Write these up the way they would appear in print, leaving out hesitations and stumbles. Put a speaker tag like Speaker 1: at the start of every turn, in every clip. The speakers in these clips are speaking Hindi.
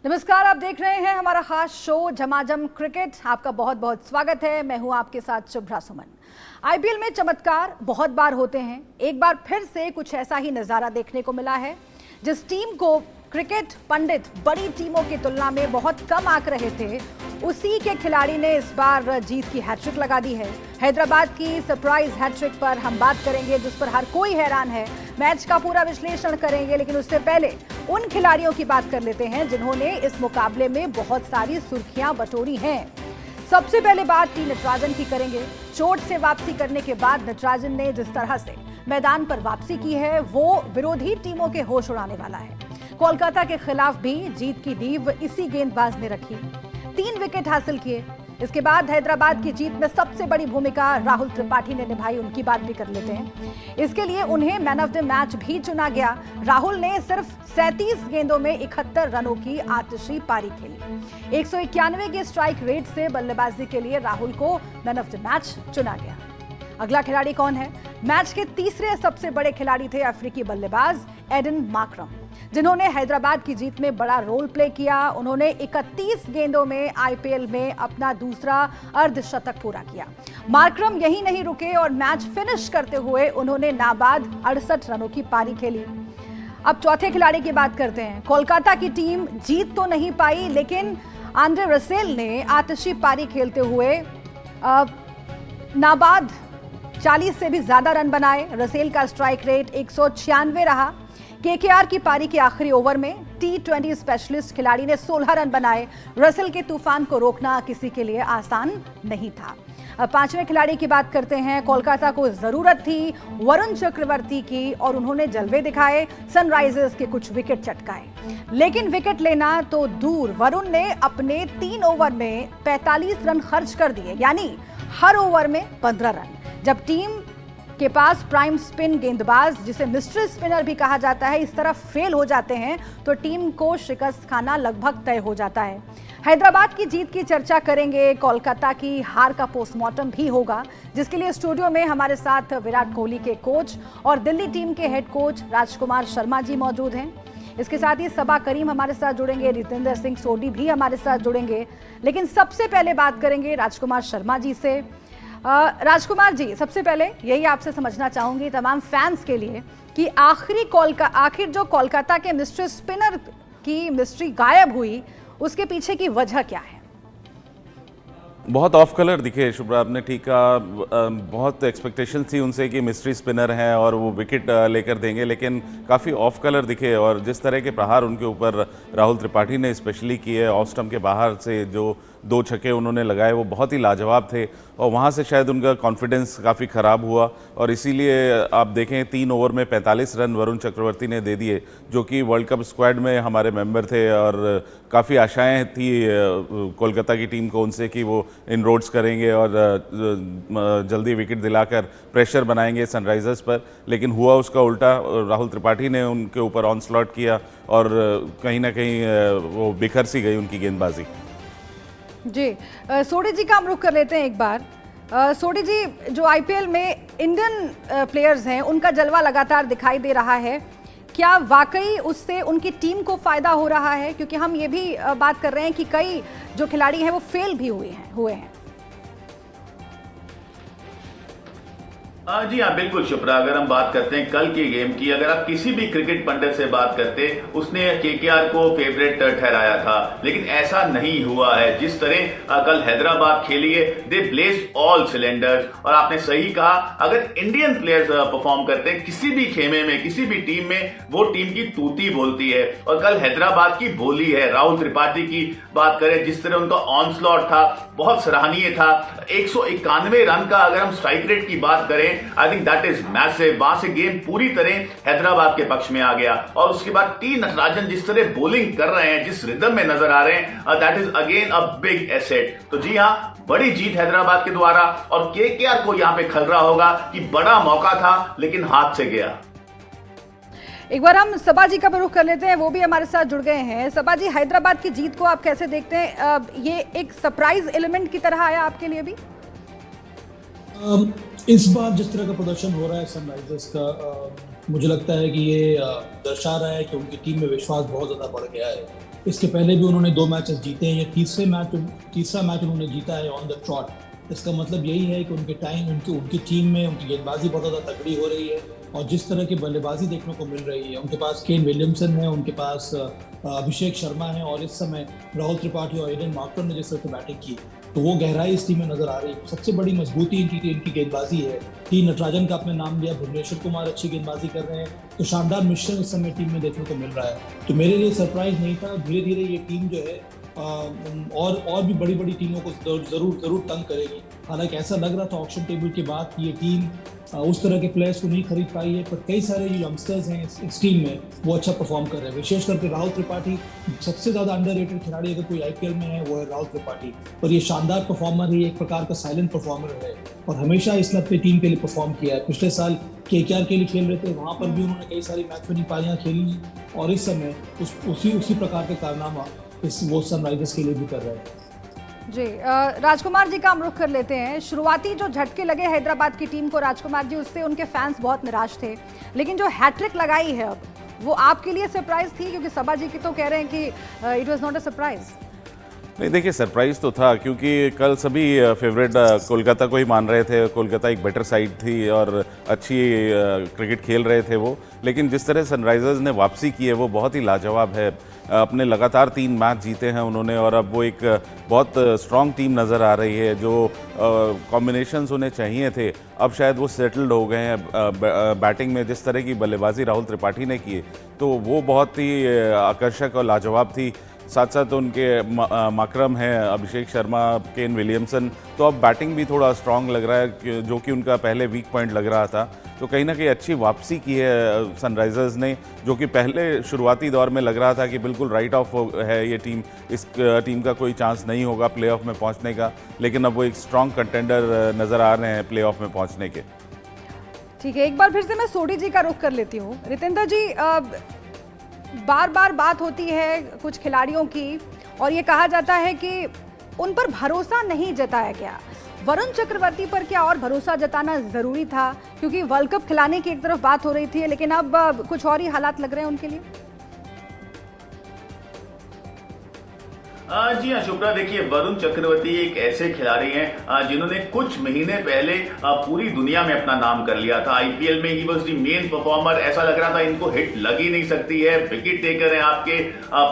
Speaker 1: नमस्कार, आप देख रहे हैं हमारा खास शो झमाझम क्रिकेट। आपका बहुत बहुत स्वागत है। मैं हूं आपके साथ शुभ्रा सुमन। आईपीएल में चमत्कार बहुत बार होते हैं। एक बार फिर से कुछ ऐसा ही नजारा देखने को मिला है। जिस टीम को क्रिकेट पंडित बड़ी टीमों की तुलना में बहुत कम आंक रहे थे, उसी के खिलाड़ी ने इस बार जीत की हैट्रिक लगा दी है। हैदराबाद की सरप्राइज हैट्रिक पर हम बात करेंगे, जिस पर हर कोई हैरान है। मैच का पूरा विश्लेषण करेंगे, लेकिन उससे पहले उन खिलाड़ियों की बात कर लेते हैं जिन्होंने इस मुकाबले में बहुत सारी सुर्खियां बटोरी हैं। सबसे पहले बात टी नटराजन की करेंगे। चोट से वापसी करने के बाद नटराजन ने जिस तरह से मैदान पर वापसी की है, वो विरोधी टीमों के होश उड़ाने वाला है। कोलकाता के खिलाफ भी जीत की नींव इसी गेंदबाज ने रखी, 3 विकेट हासिल किए। इसके बाद हैदराबाद की जीत में सबसे बड़ी भूमिका राहुल त्रिपाठी ने निभाई, उनकी बात भी कर लेते हैं। इसके लिए उन्हें मैन ऑफ द मैच भी चुना गया। राहुल ने सिर्फ 37 गेंदों में 71 रनों की आतिशी पारी खेली। 191 के स्ट्राइक रेट से बल्लेबाजी के लिए राहुल को मैन ऑफ द मैच चुना गया। अगला खिलाड़ी कौन है? मैच के तीसरे सबसे बड़े खिलाड़ी थे अफ्रीकी बल्लेबाज एडन मार्क्रम, जिन्होंने हैदराबाद की जीत में बड़ा रोल प्ले किया। उन्होंने 31 गेंदों में आईपीएल में अपना दूसरा अर्धशतक पूरा किया। मार्क्रम यही नहीं रुके और मैच फिनिश करते हुए उन्होंने नाबाद 68 रनों की पारी खेली। अब चौथे खिलाड़ी की बात करते हैं। कोलकाता की टीम जीत तो नहीं पाई, लेकिन आंद्रे रसेल ने आतिशी पारी खेलते हुए नाबाद 40 से भी ज्यादा रन बनाए। रसेल का स्ट्राइक रेट 196 रहा। केकेआर की पारी के आखिरी ओवर में T20 स्पेशलिस्ट खिलाड़ी ने 16 रन बनाए। रसेल के तूफान को रोकना किसी के लिए आसान नहीं था। अब पांचवें खिलाड़ी की बात करते हैं। कोलकाता को जरूरत थी वरुण चक्रवर्ती की और उन्होंने जलवे दिखाए। सनराइजर्स के कुछ विकेट चटकाए, लेकिन विकेट लेना तो दूर, वरुण ने अपने 3 ओवर में 45 रन खर्च कर दिए, यानी हर ओवर में 15 रन। जब टीम के पास प्राइम स्पिन गेंदबाज, जिसे मिस्ट्री स्पिनर भी कहा जाता है, इस तरह फेल हो जाते हैं तो टीम को शिकस्त खाना लगभग तय हो जाता है। हैदराबाद की जीत की चर्चा करेंगे, कोलकाता की हार का पोस्टमार्टम भी होगा, जिसके लिए स्टूडियो में हमारे साथ विराट कोहली के कोच और दिल्ली टीम के हेड कोच राजकुमार शर्मा जी मौजूद हैं। इसके साथ ही सबा करीम हमारे साथ जुड़ेंगे, रितेंद्र सिंह सोडी भी हमारे साथ जुड़ेंगे। लेकिन सबसे पहले बात करेंगे राजकुमार शर्मा जी से। राजकुमार जी, सबसे पहले यही आपसे समझना चाहूंगी तमाम फैंस के लिए कि आखिर जो कोलकाता के मिस्ट्री स्पिनर की मिस्ट्री गायब हुई, उसके पीछे की वजह क्या है?
Speaker 2: बहुत ऑफ कलर दिखे शुभ्रा, आपने ठीक कहा। बहुत एक्सपेक्टेशन थी उनसे कि मिस्ट्री स्पिनर हैं और वो विकेट लेकर देंगे, लेकिन काफ़ी ऑफ कलर दिखे। और जिस तरह के प्रहार उनके ऊपर राहुल त्रिपाठी ने स्पेशली किए, ऑफ स्टंप के बाहर से जो 2 छक्के उन्होंने लगाए, वो बहुत ही लाजवाब थे। और वहाँ से शायद उनका कॉन्फिडेंस काफ़ी ख़राब हुआ और इसीलिए आप देखें 3 ओवर में 45 रन वरुण चक्रवर्ती ने दे दिए, जो कि वर्ल्ड कप स्क्वाड में हमारे मेंबर थे। और काफ़ी आशाएं थी कोलकाता की टीम को उनसे कि वो इनरोड्स करेंगे और जल्दी विकेट दिलाकर प्रेशर बनाएंगे सनराइजर्स पर, लेकिन हुआ उसका उल्टा। राहुल त्रिपाठी ने उनके ऊपर ऑनस्लॉट किया और कहीं ना कहीं वो बिखर सी गई उनकी गेंदबाजी।
Speaker 1: जी, सोडी जी का हम रुख कर लेते हैं एक बार। सोडी जी, जो आईपीएल में इंडियन प्लेयर्स हैं, उनका जलवा लगातार दिखाई दे रहा है। क्या वाकई उससे उनकी टीम को फायदा हो रहा है? क्योंकि हम ये भी बात कर रहे हैं कि कई जो खिलाड़ी हैं वो फेल भी हुए हैं।
Speaker 3: जी हाँ, बिल्कुल शुभ्रा। अगर हम बात करते हैं कल के गेम की, अगर आप किसी भी क्रिकेट पंडित से बात करते, उसने केकेआर को फेवरेट ठहराया था, लेकिन ऐसा नहीं हुआ है। जिस तरह कल हैदराबाद खेली है, दे ब्लेस्ड ऑल सिलेंडर्स। और आपने सही कहा, अगर इंडियन प्लेयर्स परफॉर्म करते हैं किसी भी खेमे में, किसी भी टीम में, वो टीम की तूती बोलती है। और कल हैदराबाद की बोली है। राहुल त्रिपाठी की बात करें, जिस तरह उनका ऑनस्लॉट था, बहुत सराहनीय था। 191 रन का अगर हम स्ट्राइक रेट की बात करें, I think that is massive. वहां से गेम पूरी तरह हैदराबाद के पक्ष में आ गया। और उसके बाद टी नटराजन जिस तरह बॉलिंग कर रहे हैं, जिस रिदम में नजर आ रहे हैं, that is again a big asset. तो जी हाँ, बड़ी जीत हैदराबाद के द्वारा। और केकेआर को यहां पे खलरा होगा कि बड़ा मौका था, लेकिन हाथ से गया।
Speaker 1: एक बार हम सबा जी का रुख कर लेते हैं, वो भी हमारे साथ जुड़ गए हैं। सबा जी, हैदराबाद की जीत को आप कैसे देखते हैं? ये एक सरप्राइज एलिमेंट की तरह आया आपके लिए भी?
Speaker 4: इस बार जिस तरह का प्रदर्शन हो रहा है सनराइजर्स का, मुझे लगता है कि ये दर्शा रहा है कि उनकी टीम में विश्वास बहुत ज़्यादा बढ़ गया है। इसके पहले भी उन्होंने 2 मैचेस जीते हैं, ये तीसरा मैच उन्होंने जीता है ऑन द ट्रॉट। इसका मतलब यही है कि उनकी टीम में उनकी गेंदबाजी बहुत ज़्यादा तगड़ी हो रही है और जिस तरह की बल्लेबाजी देखने को मिल रही है, उनके पास केन विलियमसन है, उनके पास अभिषेक शर्मा है और इस समय राहुल त्रिपाठी और एडन मार्करम ने जिस तरह की बैटिंग की तो वो गहराई इस टीम में नजर आ रही है। सबसे बड़ी मजबूती इनकी गेंदबाजी है। टी नटराजन का आपने नाम लिया, भुवनेश्वर कुमार अच्छी गेंदबाजी कर रहे हैं, तो शानदार मिश्रण इस समय टीम में देखने को मिल रहा है। तो मेरे लिए सरप्राइज नहीं था। धीरे धीरे ये टीम जो है और भी बड़ी बड़ी टीमों को जरूर तंग करेगी। हालांकि ऐसा लग रहा था ऑक्शन टेबल के बाद कि ये टीम उस तरह के प्लेयर्स को नहीं खरीद पाई है, पर कई सारे जो यंगस्टर्स हैं इस टीम में वो अच्छा परफॉर्म कर रहे हैं। विशेष करके राहुल त्रिपाठी सबसे ज़्यादा अंडररेटेड खिलाड़ी अगर कोई आईपीएल में है वो है राहुल त्रिपाठी। और ये शानदार परफॉर्मर है, एक प्रकार का साइलेंट परफॉर्मर है और हमेशा इसने अपनी टीम के लिए परफॉर्म किया है। पिछले साल केकेआर के लिए खेल रहे थे, वहाँ पर भी उन्होंने कई सारी मैच विनिंग पारियाँ खेली और इस समय उसी प्रकार के कारनामा वो सनराइजर्स के लिए भी कर रहे हैं।
Speaker 1: जी राजकुमार जी का हम रुख कर लेते हैं। शुरुआती जो झटके लगे हैदराबाद की टीम को राजकुमार जी, उससे उनके फैंस बहुत निराश थे, लेकिन जो हैट्रिक लगाई है अब वो आपके लिए सरप्राइज थी? क्योंकि सबा जी की तो कह रहे हैं कि it was not a surprise.
Speaker 2: नहीं देखिए, सरप्राइज तो था क्योंकि कल सभी फेवरेट कोलकाता को ही मान रहे थे। कोलकाता एक बेटर साइड थी और अच्छी क्रिकेट खेल रहे थे वो, लेकिन जिस तरह सनराइजर्स ने वापसी की है वो बहुत ही लाजवाब है। अपने लगातार 3 मैच जीते हैं उन्होंने और अब वो एक बहुत स्ट्रॉन्ग टीम नज़र आ रही है। जो कॉम्बिनेशंस उन्हें चाहिए थे अब शायद वो सेटल्ड हो गए हैं बैटिंग में। जिस तरह की बल्लेबाजी राहुल त्रिपाठी ने की तो वो बहुत ही आकर्षक और लाजवाब थी। साथ साथ उनके माकरम हैं, अभिषेक शर्मा, केन विलियमसन, तो अब बैटिंग भी थोड़ा स्ट्रांग लग रहा है जो कि उनका पहले वीक पॉइंट लग रहा था। तो कहीं ना कहीं अच्छी वापसी की है सनराइजर्स ने, जो कि पहले शुरुआती दौर में लग रहा था कि बिल्कुल राइट ऑफ है ये टीम, इस टीम का कोई चांस नहीं होगा प्लेऑफ में पहुंचने का, लेकिन अब वो एक स्ट्रांग कंटेंडर नज़र आ रहे हैं प्लेऑफ में पहुंचने के।
Speaker 1: ठीक है, एक बार फिर से मैं सोडी जी का रुख कर लेती हूँ। रितेंद्र जी, बार बार बात होती है कुछ खिलाड़ियों की और ये कहा जाता है कि उन पर भरोसा नहीं जताया गया। वरुण चक्रवर्ती पर क्या और भरोसा जताना ज़रूरी था? क्योंकि वर्ल्ड कप खिलाने की एक तरफ बात हो रही थी, लेकिन अब कुछ और ही हालात लग रहे हैं उनके लिए।
Speaker 3: जी हाँ शुभ्रा, देखिए वरुण चक्रवर्ती एक ऐसे खिलाड़ी हैं जिन्होंने कुछ महीने पहले पूरी दुनिया में अपना नाम कर लिया था। आईपीएल में he was the main performer. ऐसा लग रहा था इनको हिट लग ही नहीं सकती है। विकेट टेकर हैं, आपके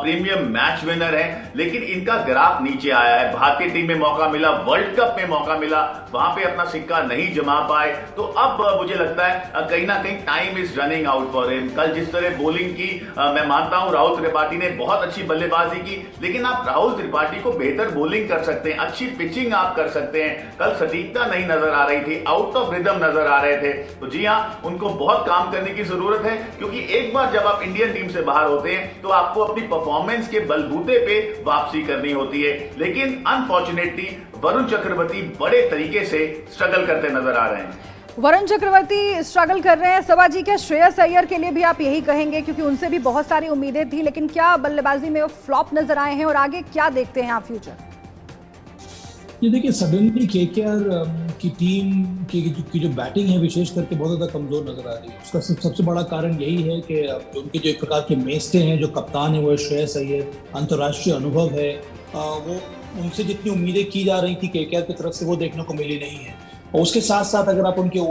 Speaker 3: प्रीमियम मैच विनर हैं, लेकिन इनका ग्राफ नीचे आया है। भारतीय टीम में मौका मिला, वर्ल्ड कप में मौका मिला, वहां पे अपना सिक्का नहीं जमा पाए। तो अब मुझे लगता है कहीं ना कहीं time is running out for him. कल जिस तरह बॉलिंग की, मैं मानता हूं राहुल त्रिपाठी ने बहुत अच्छी बल्लेबाजी की, लेकिन आप राहुल त्रिपाठी को बेहतर बॉलिंग कर सकते हैं, अच्छी पिचिंग आप कर सकते हैं। कल सटीकता नहीं नजर आ रही थी, आउट ऑफ रिदम नजर आ रहे थे। तो जी हाँ, उनको बहुत काम करने की जरूरत है, क्योंकि एक बार जब आप इंडियन टीम से बाहर होते हैं तो आपको अपनी परफॉर्मेंस के बलबूते पे वापसी करनी होती है। लेकिन अनफॉर्चुनेटली वरुण चक्रवर्ती बड़े तरीके से स्ट्रगल करते नजर आ रहे हैं।
Speaker 1: वरुण चक्रवर्ती स्ट्रगल कर रहे हैं। सबा जी, क्या श्रेयस अय्यर के लिए भी आप यही कहेंगे? क्योंकि उनसे भी बहुत सारी उम्मीदें थी, लेकिन क्या बल्लेबाजी में वो फ्लॉप नजर आए हैं और आगे क्या देखते हैं आप फ्यूचर?
Speaker 4: ये देखिए, सडनली केकेआर की टीम की जो बैटिंग है विशेष करके बहुत ज़्यादा कमज़ोर नजर आ रही है। उसका सबसे बड़ा कारण यही है कि उनके जो एक प्रकार के मेस्टे हैं, जो कप्तान है वो है श्रेयस अय्यर, अंतर्राष्ट्रीय अनुभव है। वो उनसे जितनी उम्मीदें की जा रही थी केकेआर की तरफ से वो देखने को मिली नहीं है। और उसके साथ साथ अगर आप उनको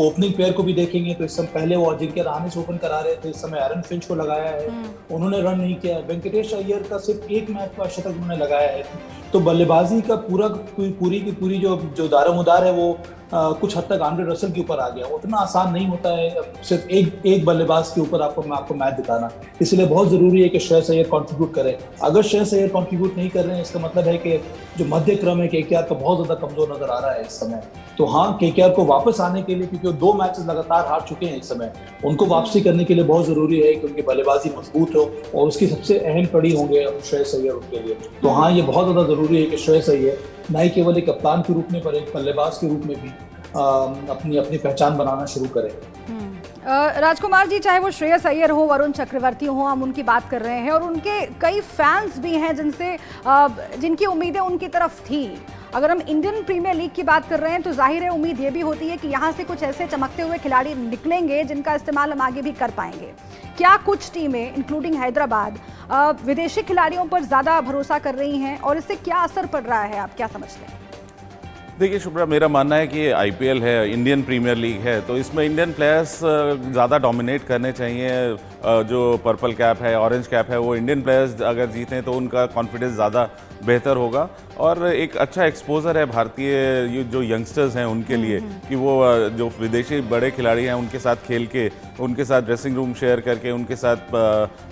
Speaker 4: ओपनिंग पेयर को भी देखेंगे तो इस समय पहले वो अजिंक्य रहाणे से ओपन करा रहे थे, इस समय एरन फिंच को लगाया है, उन्होंने रन नहीं किया। वेंकटेश अय्यर का सिर्फ एक मैच का शतक उन्होंने लगाया है। तो बल्लेबाजी का पूरी की पूरी जो दारोमदार है वो कुछ हद तक आंद्रे रसल के ऊपर आ गया। उतना आसान नहीं होता है सिर्फ एक बल्लेबाज के ऊपर आपको मैच दिखाना। इसलिए बहुत जरूरी है कि श्रेयस अय्यर कंट्रीब्यूट करें। अगर श्रेयस अय्यर कंट्रीब्यूट नहीं कर रहे हैं, इसका मतलब है कि जो मध्य क्रम है केकेआर का बहुत ज्यादा कमजोर नजर आ रहा है इस समय। तो हाँ, केकेआर को वापस आने के लिए, क्योंकि वो 2 मैचेस लगातार हार चुके हैं इस समय, उनको वापसी करने के लिए बहुत जरूरी है कि उनकी बल्लेबाजी मजबूत हो और उसकी सबसे अहम कड़ी होंगे श्रेयस अय्यर उनके लिए। तो हाँ, ये बहुत ज्यादा जरूरी है कि श्रेयस अय्यर न केवल एक कप्तान के रूप में पर एक बल्लेबाज के रूप में भी अपनी पहचान बनाना शुरू करें।
Speaker 1: राजकुमार जी, चाहे वो श्रेयस अय्यर हो, वरुण चक्रवर्ती हो, हम उनकी बात कर रहे हैं और उनके कई फैंस भी हैं जिनकी उम्मीदें उनकी तरफ थी। अगर हम इंडियन प्रीमियर लीग की बात कर रहे हैं तो जाहिर है उम्मीद ये भी होती है कि यहाँ से कुछ ऐसे चमकते हुए खिलाड़ी निकलेंगे जिनका इस्तेमाल हम आगे भी कर पाएंगे। क्या कुछ टीमें इंक्लूडिंग हैदराबाद विदेशी खिलाड़ियों पर ज़्यादा भरोसा कर रही हैं और इससे क्या असर पड़ रहा है, आप क्या समझते हैं?
Speaker 2: देखिए शुभ्रा, मेरा मानना है कि आईपीएल है, इंडियन प्रीमियर लीग है, तो इसमें इंडियन प्लेयर्स ज़्यादा डोमिनेट करने चाहिए। जो पर्पल कैप है, ऑरेंज कैप है, वो इंडियन प्लेयर्स अगर जीतें तो उनका कॉन्फिडेंस ज़्यादा बेहतर होगा और एक अच्छा एक्सपोजर है भारतीय जो यंगस्टर्स हैं उनके लिए कि वो जो विदेशी बड़े खिलाड़ी हैं उनके साथ खेल के, उनके साथ ड्रेसिंग रूम शेयर करके, उनके साथ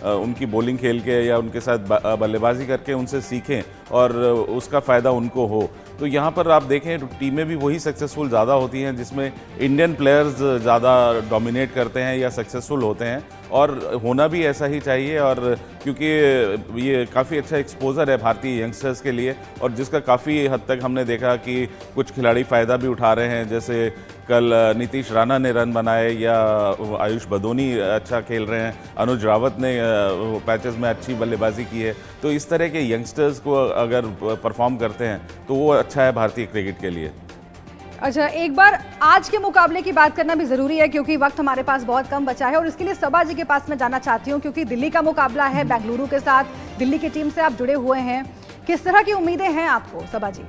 Speaker 2: उनकी बॉलिंग खेल के या उनके साथ बल्लेबाजी करके उनसे सीखें और उसका फ़ायदा उनको हो। तो यहाँ पर आप देखें टीमें भी वही सक्सेसफुल ज़्यादा होती हैं जिसमें इंडियन प्लेयर्स ज़्यादा डोमिनेट करते हैं या सक्सेसफुल होते हैं, और होना भी ऐसा ही चाहिए। और क्योंकि ये काफ़ी अच्छा एक्सपोजर है भारतीय यंगस्टर्स के लिए और जिसका काफ़ी हद तक हमने देखा कि कुछ खिलाड़ी फ़ायदा भी उठा रहे हैं। जैसे कल नीतीश राणा ने रन बनाए या आयुष बदोनी अच्छा खेल रहे हैं, अनुज रावत ने पैचेस में अच्छी बल्लेबाजी की है। तो इस तरह के यंगस्टर्स को अगर परफॉर्म करते हैं तो वो अच्छा है भारतीय क्रिकेट के लिए।
Speaker 1: अच्छा, एक बार आज के मुकाबले की बात करना भी ज़रूरी है क्योंकि वक्त हमारे पास बहुत कम बचा है और इसके लिए सबा जी के पास मैं जाना चाहती हूँ क्योंकि दिल्ली का मुकाबला है बेंगलुरु के साथ। दिल्ली की टीम से आप जुड़े हुए हैं, किस तरह की उम्मीदें हैं आपको सबा जी?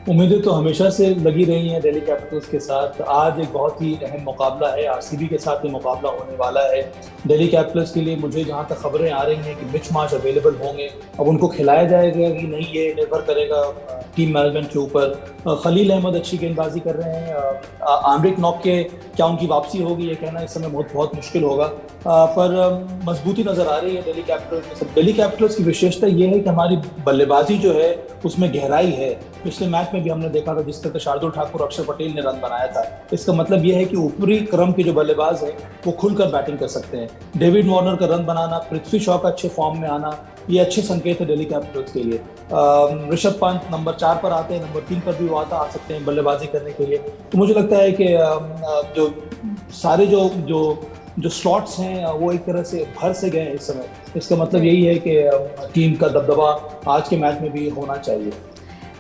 Speaker 4: उम्मीदें तो हमेशा से लगी रही हैं दिल्ली कैपिटल्स के साथ। आज एक बहुत ही अहम मुकाबला है, आरसीबी के साथ ये मुकाबला होने वाला है। दिल्ली कैपिटल्स के लिए मुझे जहां तक खबरें आ रही हैं कि मिच मार्श अवेलेबल होंगे, अब उनको खिलाया जाएगा कि नहीं ये निर्भर करेगा टीम मैनेजमेंट के ऊपर। खलील अहमद अच्छी गेंदबाजी कर रहे हैं, आमरिक नॉक के क्या उनकी वापसी होगी ये कहना इस समय बहुत मुश्किल होगा, पर मजबूती नजर आ रही है दिल्ली कैपिटल्स में। दिल्ली कैपिटल्स की विशेषता ये है कि हमारी बल्लेबाजी जो है उसमें गहराई है। पिछले मैच में भी हमने देखा था जिस तरह शार्दुल ठाकुर, अक्षर पटेल ने रन बनाया था। इसका मतलब यह है कि ऊपरी क्रम के जो बल्लेबाज हैं वो खुलकर बैटिंग कर सकते हैं। डेविड वार्नर का रन बनाना, पृथ्वी शॉ का अच्छे फॉर्म में आना, ये अच्छे संकेत है दिल्ली कैपिटल्स के लिए। ऋषभ पंत नंबर 4 पर आते हैं, नंबर 3 पर भी वो आ सकते हैं बल्लेबाजी करने के लिए। तो मुझे लगता है कि जो सारे जो स्लॉट्स हैं वो एक तरह से भर से गए हैं इस समय। इसका मतलब यही है कि टीम का दबदबा आज के मैच में भी होना चाहिए।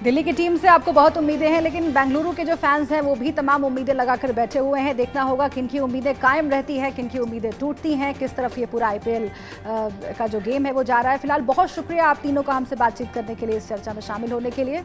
Speaker 1: दिल्ली की टीम से आपको बहुत उम्मीदें हैं, लेकिन बेंगलुरु के जो फैंस हैं वो भी तमाम उम्मीदें लगाकर बैठे हुए हैं। देखना होगा किनकी उम्मीदें कायम रहती हैं, किनकी उम्मीदें टूटती हैं, किस तरफ ये पूरा आईपीएल का जो गेम है वो जा रहा है। फिलहाल बहुत शुक्रिया आप तीनों का हमसे बातचीत करने के लिए, इस चर्चा में शामिल होने के लिए।